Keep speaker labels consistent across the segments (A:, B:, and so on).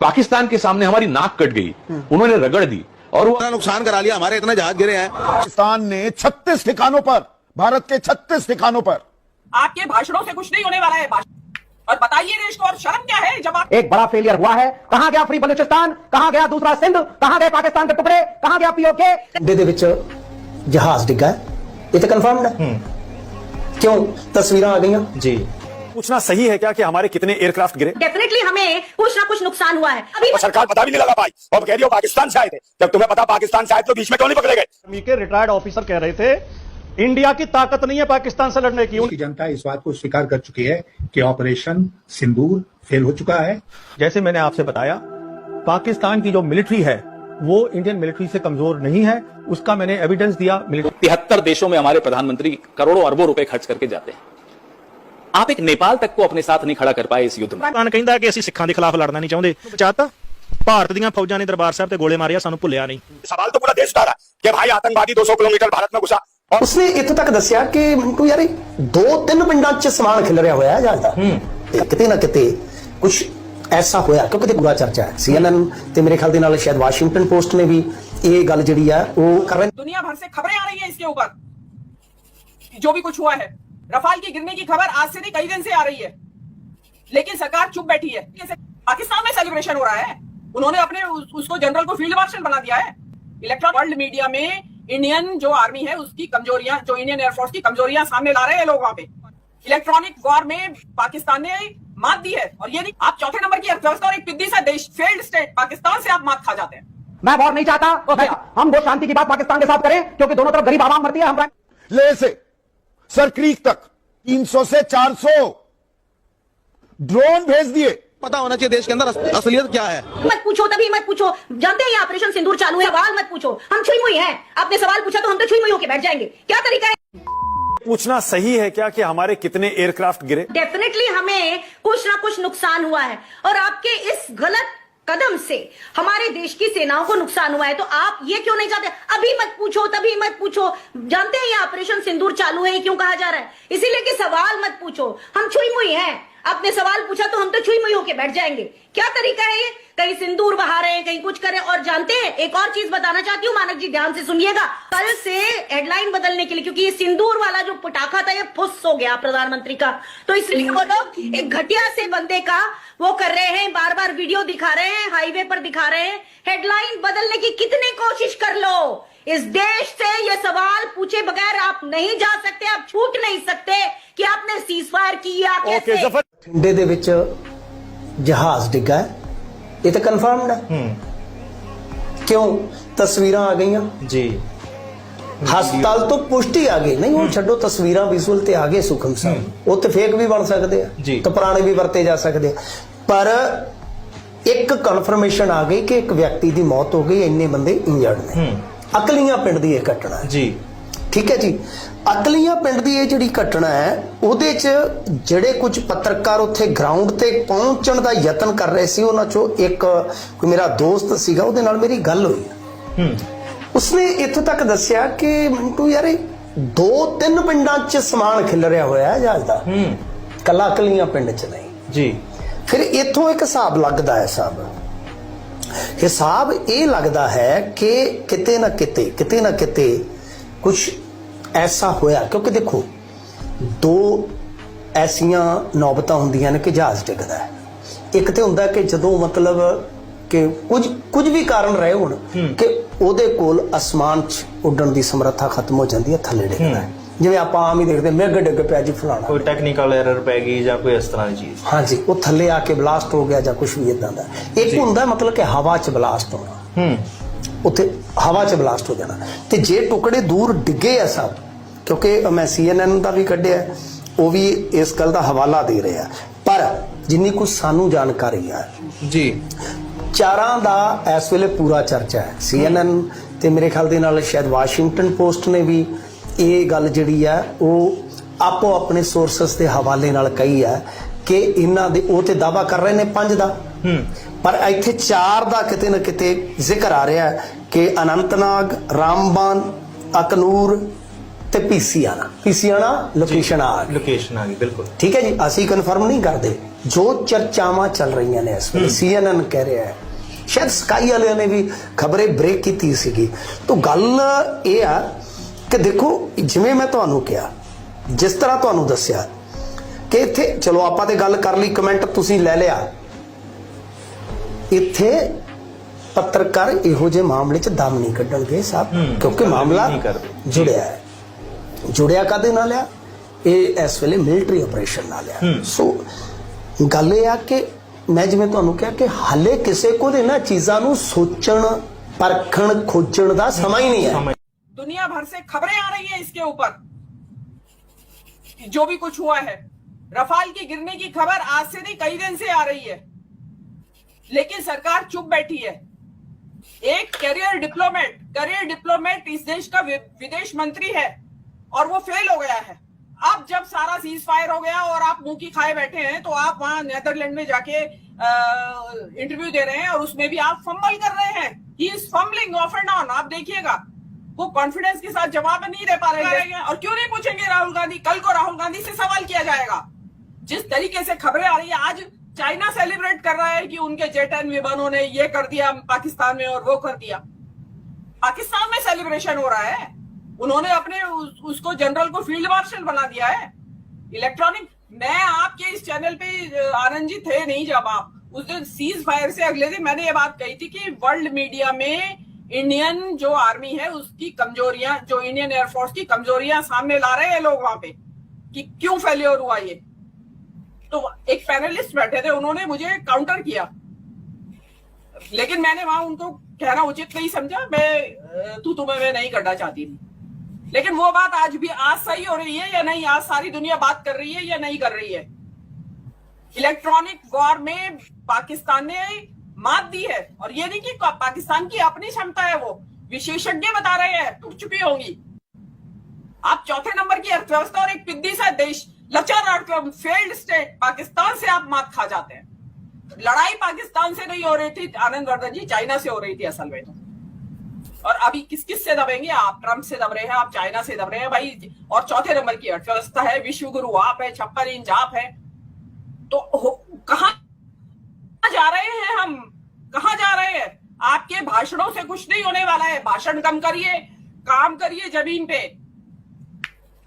A: पाकिस्तान के सामने हमारी नाक कट गई, उन्होंने रगड़ दी और वो
B: नुकसान करा लिया, हमारे इतने जहाज गिरे हैं।
C: पाकिस्तान ने 36 ठिकानों पर, भारत के 36 ठिकानों पर।
D: आपके भाषणों से कुछ नहीं होने वाला है। और बताइए देश को, और शर्म क्या है जब आप
E: एक बड़ा फेलियर हुआ है। कहां गया फ्री बलूचिस्तान, कहां गया दूसरा सिंध, कहां गए पाकिस्तान के टुकड़े, कहां गया पीओके।
F: अड्डे ਦੇ ਵਿੱਚ जहाज डिगा ये तो कंफर्म्ड है। क्यों तस्वीरें आ गई जी।
G: पूछना सही है क्या कि हमारे कितने एयरक्राफ्ट गिरे?
H: डेफिनेटली हमें कुछ ना कुछ नुकसान हुआ है। अभी
G: सरकार पता भी नहीं लगा पाई और कह रही हो पाकिस्तान से आए थे। जब तुम्हें पता पाकिस्तान से आए तो बीच में क्यों नहीं पकड़े गए?
I: आर्मी के रिटायर्ड ऑफिसर कह रहे थे इंडिया की ताकत नहीं है पाकिस्तान से लड़ने की।
C: जनता इस बात को स्वीकार कर चुकी है कि ऑपरेशन सिंदूर फेल हो चुका है।
I: जैसे मैंने आपसे बताया, पाकिस्तान की जो मिलिट्री है वो इंडियन मिलिट्री से कमजोर नहीं है, उसका मैंने एविडेंस दिया।
J: 73 देशों में हमारे प्रधानमंत्री करोड़ों अरबों रुपए खर्च करके जाते हैं। आप एक नेपाल तक को अपने साथ नहीं खड़ा कर पाए इस युद्ध में।
I: ਕਹਿੰਦਾ ਕਿ ਅਸੀਂ ਸਿੱਖਾਂ ਦੇ ਖਿਲਾਫ ਲੜਨਾ ਨਹੀਂ ਚਾਹੁੰਦੇ। ਬਚਾਤਾ ਭਾਰਤ ਦੀਆਂ ਫੌਜਾਂ ਨੇ ਦਰਬਾਰ ਸਾਹਿਬ ਤੇ ਗੋਲੇ ਮਾਰਿਆ, ਸਾਨੂੰ ਭੁੱਲਿਆ ਨਹੀਂ।
G: सवाल तो पूरा देश उठा रहा है कि भाई आतंकवादी 200 किलोमीटर भारत में घुसा।
F: और उसने इत्थों तक दसिया कि मिंटू यार 2-3 पिंडां 'ਚ समान खिल रहा होया जहाज दा। किते ना किते कुछ ऐसा होया, क्योंकि पूरा चर्चा है। CNN ते मेरे ख्याल दे नाल शायद वाशिंगटन पोस्ट ने भी ये गल जिहड़ी है वो कर रहे।
D: दुनिया भर से खबरें आ रही है इसके ऊपर, जो भी कुछ हुआ है। रफाल की गिरने की खबर आज से नहीं कई दिन से आ रही है, लेकिन सरकार चुप बैठी है। पाकिस्तान में सेलिब्रेशन हो रहा है, उन्होंने अपने उसको जनरल को फील्ड मार्शल बना दिया है। इलेक्ट्रॉनिक वर्ल्ड मीडिया में इंडियन जो आर्मी है उसकी कमजोरियां, जो इंडियन एयरफोर्स की कमजोरियां सामने ला रहे हैं लोग वहां पे। इलेक्ट्रॉनिक वॉर में पाकिस्तान ने मात दी है, और ये नहीं, आप चौथे नंबर की अर्थव्यवस्था और एक पिद्दी सा देश, फेल्ड स्टेट पाकिस्तान से आप मात खा जाते हैं।
E: मैं वॉर नहीं चाहता। हम वो शांति की बात पाकिस्तान के साथ करें, क्योंकि दोनों तरफ गरीब आवाम मरती है। हम
C: ले से सर क्रीक तक 300 से 400 ड्रोन भेज दिए।
B: पता होना चाहिए देश के अंदर असलियत क्या है।
H: मत पूछो, तभी मत पूछो। जानते हैं ये ऑपरेशन सिंदूर चालू है। सवाल मत पूछो, हम छुई मुई हैं। आपने सवाल पूछा तो हम तो छुई मुई होके बैठ जाएंगे। क्या तरीका है?
G: पूछना सही है क्या कि हमारे कितने एयरक्राफ्ट गिरे?
H: डेफिनेटली हमें कुछ ना कुछ नुकसान हुआ है, और आपके इस गलत कदम से हमारे देश की सेनाओं को नुकसान हुआ है। तो आप ये क्यों नहीं चाहते? अभी मत पूछो, तभी मत पूछो। जानते हैं ये ऑपरेशन सिंदूर चालू है, ये क्यों कहा जा रहा है? इसीलिए कि सवाल मत पूछो, हम छुई मुई हैं। आपने सवाल पूछा तो हम तो छुई मुई होके बैठ जाएंगे। क्या तरीका है ये? कहीं सिंदूर बहा रहे हैं, कहीं कुछ करें। और जानते हैं, एक और चीज बताना चाहती हूँ, मानक जी ध्यान से सुनिएगा। कल से हेडलाइन बदलने के लिए, क्योंकि ये सिंदूर वाला जो पटाखा था ये फुस हो गया प्रधानमंत्री का, तो इसलिए वो लोग एक घटिया से बंदे का वो कर रहे हैं, बार बार वीडियो दिखा रहे हैं, हाईवे पर दिखा रहे हैं। हेडलाइन बदलने की कितनी कोशिश कर लो, इस देश से ये सवाल पूछे बगैर आप नहीं जा सकते, आप छूट नहीं सकते कि आपने सीजफायर किया कैसे।
F: ठंडे दे विच जहाज डिगा ये तो कंफर्म्ड है। क्यों तस्वीरें आ गई जी। हस्पताल तो पुष्टि आ गई, नहीं वो छड्डो तस्वीरें विजुअल ते आ गए सुखम साहब, वो तो फेक भी बन सकते हैं, तो पुराने भी वरते जा सकते हैं। पर एक कन्फर्मेशन आ गई कि एक व्यक्ति की मौत हो गई, इन्ने बंदे इंजर्ड ने। अकलियां पिंड दी यह घटना जी, ठीक है जी। अकलियां पिंड दी ये जिहड़ी घटना है, ਉਹਦੇ 'ਚ ਜਿਹੜੇ कुछ पत्रकार उत्थे ग्राउंड ते पहुंचण दा यतन कर रहे सी, ਉਹਨਾਂ 'ਚੋਂ एक कोई मेरा दोस्त सीगा, ਉਹਦੇ ਨਾਲ मेरी गल हुई। उसने इत्थों तक दस्सिया कि मिंटू यार 2-3 पिंडां 'ਚ समान खिल रहा होया जहाज दा, कला अकलियां पिंड 'ਚ नहीं जी। फिर इत्थों एक हिसाब लगदा है साहब, हिसाब ये लगता है कि किते ना किते कुछ ऐसा होया। क्योंकि देखो दो ऐसियां नौबतां हुंदियां ने कि जहाज डिगदा है। एक तो हुंदा कि जदों मतलब कि कुछ भी कारण रहे होण कि ਉਹਦੇ ਕੋਲ आसमान च उड्डण दी समर्था खत्म हो जाती है, थल्ले डिगदा है। जिवें आपां आम ही देखते मेघ डिग पिया जी फलाना,
I: कोई टेक्निकल एरर पै गई या कोई इस तरह की चीज,
F: हाँ जी, वो थल्ले आके ब्लास्ट हो गया या कुछ भी इदां दा। एक हुंदा मतलब कि हवा च ब्लास्ट होना, उत्थे हवा च ब्लास्ट हो जाना। ते जे टुकड़े दूर डिगे आ सब, क्योंकि मैं CNN का भी कढ़िया, वो भी इस गल का हवाला दे रहे हैं, पर जिन्नी कुछ सानू जानकारी है जी, चारां दा इस वेले पूरा चर्चा है। CNN ते मेरे ख्याल दे नाल शायद वाशिंगटन पोस्ट ने भी ये गल जिहड़ी है वो आपो अपने सोर्सेस के हवाले नाल कही है कि इन्हां दे वो ते दावा कर रहे ने 5 दा, पर इत्थे 4 दा किते ना किते जिक्र आ रहा है कि अनंतनाग, रामबन, अकनूर ते पीसीआना लोकेशन आ गई,
I: बिल्कुल
F: ठीक है जी। असीं कन्फर्म नहीं करते जो चर्चावां चल रही ने इस ਵੇਲੇ CNN कह रहा है, शायद स्काई वाले ने भी खबरें ब्रेक की सीगी। तो गल ये आ कि देखो जिवें मैं तुहानू कहा, जिस तरह तुहानू दस्सिया कि इत्थे चलो आपां ते गल कर ली, कमेंट तुसीं ले लिया, इत्थे पत्रकार इहो जे मामले च दम नहीं कड्डणगे साहब, क्योंकि मामला जुड़िया है। जुड़िया कादे नाल आ, ਇਹ ਇਸ ਵੇਲੇ ਮਿਲਟਰੀ ਆਪਰੇਸ਼ਨ ਨਾਲ ਆ। ਸੋ ਗੱਲ ਇਹ ਆ ਕਿ ਮੈਂ ਜਿਵੇਂ ਤੁਹਾਨੂੰ ਕਿਹਾ ਕਿ ਹਾਲੇ ਕਿਸੇ ਕੋਲ ਇਹਨਾਂ ਚੀਜ਼ਾਂ ਨੂੰ ਸੋਚਣ, ਪਰਖਣ, ਖੋਜਣ ਦਾ ਸਮਾਂ ਹੀ ਨਹੀਂ ਹੈ।
D: दुनिया भर से खबरें आ रही हैं इसके ऊपर, जो भी कुछ हुआ है। रफाल की गिरने की खबर आज से नहीं कई दिन से आ रही है, लेकिन सरकार चुप बैठी है। एक करियर डिप्लोमेट इस देश का विदेश मंत्री है और वो फेल हो गया है। अब जब सारा सीज फायर हो गया और आप मुंह की खाए बैठे हैं, तो आप वहां नेदरलैंड में जाके इंटरव्यू दे रहे हैं और उसमें भी आप फंबल कर रहे हैं। He is fumbling of and on. आप देखिएगा वो कॉन्फिडेंस के साथ जवाब नहीं दे पा रहे हैं। और क्यों नहीं पूछेंगे राहुल गांधी? कल को राहुल गांधी से सवाल किया जाएगा। जिस तरीके से खबरें आ रही है, आज चाइना सेलिब्रेट कर रहा है कि उनके जेट-10 विमानों ने ये कर दिया पाकिस्तान में और वो कर दिया। पाकिस्तान में सेलिब्रेशन हो रहा है, उन्होंने अपने उसको जनरल को फील्ड मार्शल बना दिया है। इलेक्ट्रॉनिक, मैं आपके इस चैनल पे आनंद जी थे नहीं जब आप उस दिन सीज फायर से अगले दिन मैंने ये बात कही थी कि वर्ल्ड मीडिया में इंडियन जो आर्मी है उसकी कमजोरियां, जो इंडियन एयरफोर्स की कमजोरियां सामने ला रहे हैं लोग वहां पे कि क्यों फेलियर हुआ ये। तो एक पैनलिस्ट बैठे थे, उन्होंने मुझे काउंटर किया, लेकिन मैंने वहां उनको कहना उचित नहीं समझा। मैं तुम्हें मैं नहीं करना चाहती थी, लेकिन वो बात आज भी आज सही हो रही है या नहीं? आज सारी दुनिया बात कर रही है या नहीं कर रही है? इलेक्ट्रॉनिक वॉर में पाकिस्तान ने मात दी है, और ये नहीं कि पाकिस्तान की अपनी क्षमता है, वो विशेषज्ञ बता रहे हैं टूट चुकी होंगी। आप चौथे नंबर की अर्थव्यवस्था और एक पिद्दी सा देश, लचार अर्थव्यवस्था, फेल्ड स्टेट पाकिस्तान से आप मात खा जाते हैं। लड़ाई पाकिस्तान से नहीं हो रही थी आनंद वर्धन जी, चाइना से हो रही थी असल में तो। और अभी किस किस से दबेंगे आप? ट्रंप से दब रहे हैं, आप चाइना से दब रहे हैं भाई। और चौथे नंबर की अर्थव्यवस्था है, विश्व गुरु आप है, 56 इंच आप है। तो कहां जा रहे हैं हम? कहां जा रहे हैं? आपके भाषणों से कुछ नहीं होने वाला है। भाषण कम करिए, काम करिए जमीन पे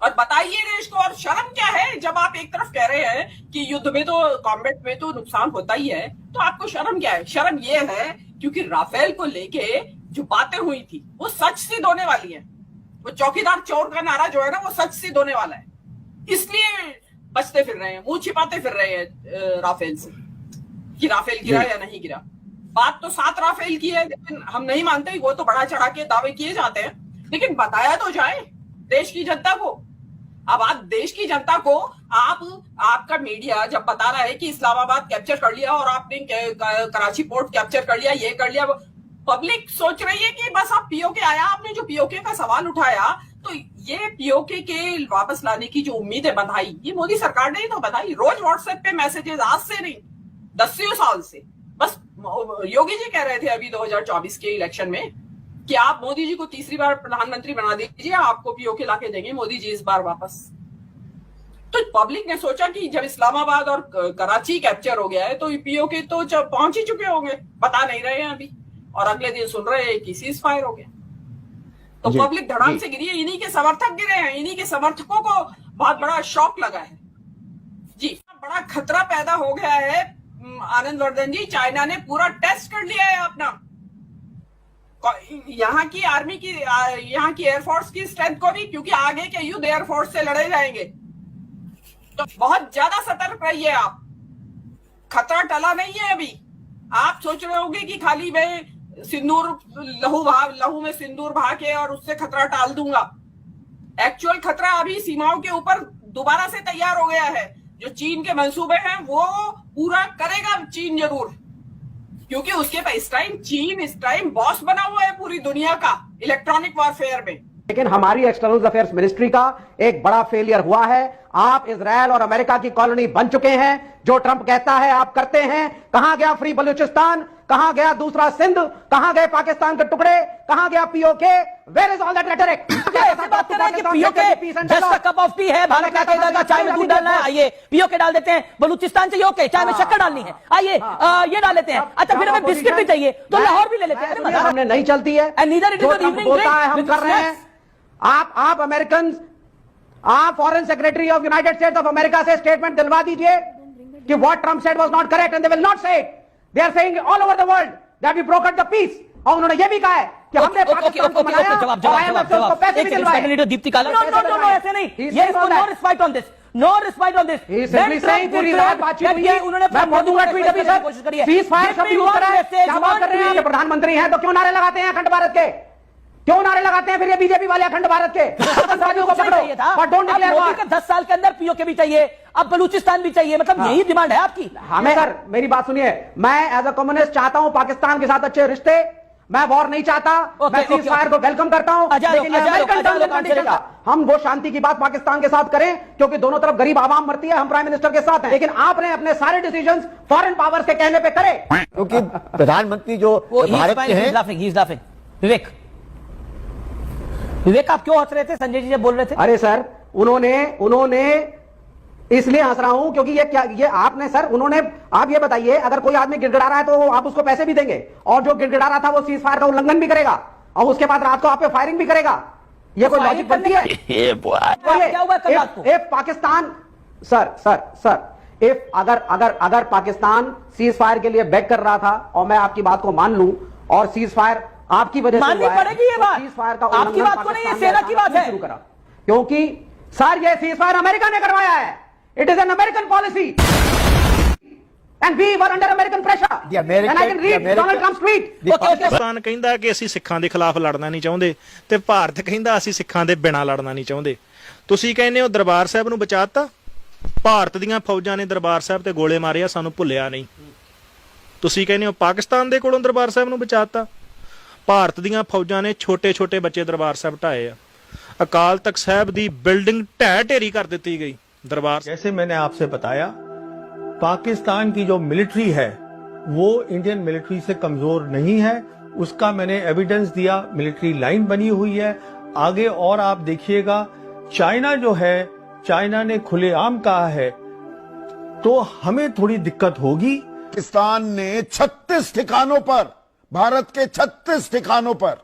D: और बताइए देश को। और शर्म क्या है जब आप एक तरफ कह रहे हैं कि युद्ध में तो, कॉम्बैट में तो नुकसान होता ही है, तो आपको शर्म क्या है? शर्म ये है क्योंकि राफेल को लेके जो बातें हुई थी वो सच सिद्ध होने वाली है। वो चौकीदार चोर का नारा जो है ना, वो सच सिद्ध होने वाला है। इसलिए बचते फिर रहे हैं, मुंह छिपाते फिर रहे हैं राफेल से कि राफेल गिरा या नहीं गिरा। बात तो 7 राफेल की है, लेकिन हम नहीं मानते। वो तो बढ़ा चढ़ा के दावे किए जाते हैं, लेकिन बताया तो जाए देश की जनता को। अब आप देश की जनता को, आपका मीडिया जब बता रहा है कि इस्लामाबाद कैप्चर कर लिया और आपने कराची पोर्ट कैप्चर कर लिया, ये कर लिया, पब्लिक सोच रही है कि बस आप पीओके आया। आपने जो पीओके का सवाल उठाया, तो ये पीओके के वापस लाने की जो उम्मीदें बंधाई, ये मोदी सरकार ने ही तो बंधाई। रोज व्हाट्सएप पे मैसेजेस, आज से नहीं 10 साल से। बस योगी जी कह रहे थे अभी 2024 के इलेक्शन में कि आप मोदी जी को तीसरी बार प्रधानमंत्री बना दीजिए, आपको पीओके लाके देंगे मोदी जी इस बार वापस। तो पब्लिक ने सोचा कि जब इस्लामाबाद और कराची कैप्चर हो गया है, तो पीओके तो पहुंच ही चुके होंगे, बता नहीं रहे हैं अभी, और अगले दिन सुन रहे हैं कि सीज फायर हो गया। तो पब्लिक धड़ाम से गिरी है। इन्हीं के समर्थक गिरे हैं, इन्हीं के समर्थकों को बहुत बड़ा शॉक लगा है जी। बड़ा खतरा पैदा हो गया है आनंद वर्धन जी। चाइना ने पूरा टेस्ट कर लिया है अपना, यहाँ की आर्मी की, यहाँ की एयरफोर्स की स्ट्रेंथ को भी, क्योंकि आगे के युद्ध एयरफोर्स से लड़े जाएंगे। तो बहुत ज्यादा सतर्क रहिए आप। खतरा टला नहीं है अभी। आप सोच रहे होंगे कि खाली मैं सिंदूर लहू में सिंदूर बहा के और उससे खतरा टाल दूंगा। एक्चुअल खतरा अभी सीमाओं के ऊपर दोबारा से तैयार हो गया है। जो चीन के मंसूबे हैं वो पूरा करेगा चीन जरूर, क्योंकि उसके पास चीन इस टाइम बॉस बना हुआ है पूरी दुनिया का इलेक्ट्रॉनिक वॉरफेयर में।
E: लेकिन हमारी एक्सटर्नल अफेयर्स मिनिस्ट्री का एक बड़ा फेलियर हुआ है। आप इजरायल और अमेरिका की कॉलोनी बन चुके हैं। जो ट्रंप कहता है आप करते हैं। कहां गया फ्री बलूचिस्तान? कहां गया दूसरा सिंध, कहां गए पाकिस्तान के टुकड़े, कहां गया PoK, where is all that rhetoric?
H: PoK just a cup of tea है, भारत क्या कहेगा चाय में दूध डालना है, आइए पीओके डाल देते हैं, बलूचिस्तान चाहिए ओके, चाय में शक्कर डालनी है, आइए ये डाल लेते हैं, अच्छा फिर हमें बिस्किट भी चाहिए तो लाहौर भी ले लेते हैं।
E: हमने नहीं चलती है, बोलता है हम कर रहे हैं। आप अमेरिकन, आप foreign secretary of United States of America से स्टेटमेंट दिलवा दीजिए कि what Trump said was not correct and they will not say it. They are saying all over the world that we broken the peace. और उन्होंने ये भी कहा है कि हमने पाकिस्तान को मनाया और IMF से उसको पैसे भी दिलवाए।
H: दीप्ति काला नो ऐसे नहीं, ये no respect on this, no respect on this.
E: He is simply saying पूरी रात बातचीत हुई है,
H: उन्होंने
E: मैं बोल दूंगा ट्वीट अभी सर, सीज फायर शब्द यूज कर रहे हैं, क्या बात कर रहे हैं? प्रधानमंत्री हैं तो क्यों नारे लगाते हैं अखंड भारत के? क्यों नारे लगाते हैं फिर ये बीजेपी वाले अखंड भारत के? आतंकवादियों को पकड़ो और डोंट डिक्लेयर वॉर।
H: 10 साल के अंदर पीओके भी चाहिए, अब बलूचिस्तान भी चाहिए, मतलब यही डिमांड है आपकी?
E: हमें सर मेरी बात सुनिए, मैं एज अ कम्युनिस्ट चाहता हूं पाकिस्तान के साथ अच्छे रिश्ते, मैं वॉर नहीं चाहता, मैं सीज फायर को वेलकम करता हूं, लेकिन ये अमेरिकन टर्म्स एंड कंडीशंस का हम वो शांति की बात पाकिस्तान के साथ करें, क्योंकि दोनों तरफ गरीब आवाम मरती है, हम प्राइम मिनिस्टर के साथ हैं, लेकिन आपने अपने सारे डिसीजंस फॉरेन पावर्स के कहने पे करे।
I: क्योंकि प्रधानमंत्री जो भारत के हैं,
H: विवेक आप क्यों हंस रहे थे? संजय जी जब बोल रहे थे।
E: अरे सर उन्होंने इसलिए हंस रहा हूं क्योंकि ये आपने सर उन्होंने, आप ये बताइए अगर कोई आदमी गिड़गिड़ा रहा है तो आप उसको पैसे भी देंगे, और जो गिड़गिड़ा रहा था वो सीज फायर का उल्लंघन भी करेगा और उसके बाद रात को आप पे फायरिंग भी करेगा। ये कोई लॉजिक बनती है?
H: क्या हुआ कल रात को?
E: इफ पाकिस्तान सर इफ अगर पाकिस्तान सीज फायर के लिए बेग कर रहा था और मैं आपकी बात को मान लूं और सीज फायर आपकी वजह से
H: माननी पड़ेगी ये बात,
E: सीज फायर का
H: आपकी बात को नहीं, ये सेना की बात है।
E: शुरू करा क्योंकि सर ये सीज फायर अमेरिका ने करवाया है, it is an American policy and we were under American pressure and I can read Donald Trump's tweet।
K: Pakistan ਕਹਿੰਦਾ ਕਿ ਅਸੀਂ ਸਿੱਖਾਂ ਦੇ ਖਿਲਾਫ ਲੜਨਾ ਨਹੀਂ ਚਾਹੁੰਦੇ ਤੇ ਭਾਰਤ ਕਹਿੰਦਾ ਅਸੀਂ ਸਿੱਖਾਂ ਦੇ ਬਿਨਾਂ ਲੜਨਾ ਨਹੀਂ ਚਾਹੁੰਦੇ। ਤੁਸੀਂ ਕਹਿੰਦੇ ਹੋ ਦਰਬਾਰ ਸਾਹਿਬ ਨੂੰ ਬਚਾਤਾ, ਭਾਰਤ ਦੀਆਂ ਫੌਜਾਂ ਨੇ ਦਰਬਾਰ ਸਾਹਿਬ ਤੇ ਗੋਲੇ ਮਾਰੇ ਆ, ਸਾਨੂੰ ਭੁੱਲਿਆ ਨਹੀਂ। ਤੁਸੀਂ ਕਹਿੰਦੇ ਹੋ ਪਾਕਿਸਤਾਨ ਦੇ ਕੋਲੋਂ ਦਰਬਾਰ ਸਾਹਿਬ ਨੂੰ ਬਚਾਤਾ, ਭਾਰਤ ਦੀਆਂ ਫੌਜਾਂ ਨੇ ਛੋਟੇ ਛੋਟੇ ਬੱਚੇ ਦਰਬਾਰ ਸਾਹਿਬ ਢਾਏ ਆ, ਅਕਾਲ ਤਖਤ ਸਾਹਿਬ ਦੀ ਬਿਲਡਿੰਗ ਢਹਿ ਢੇਰੀ ਕਰ ਦਿੱਤੀ ਗਈ। दरबार
I: जैसे मैंने आपसे बताया, पाकिस्तान की जो मिलिट्री है वो इंडियन मिलिट्री से कमजोर नहीं है, उसका मैंने एविडेंस दिया, मिलिट्री लाइन बनी हुई है। आगे और आप देखिएगा, चाइना जो है, चाइना ने खुलेआम कहा है तो हमें थोड़ी दिक्कत होगी।
G: पाकिस्तान ने 36 ठिकानों पर, भारत के 36 ठिकानों पर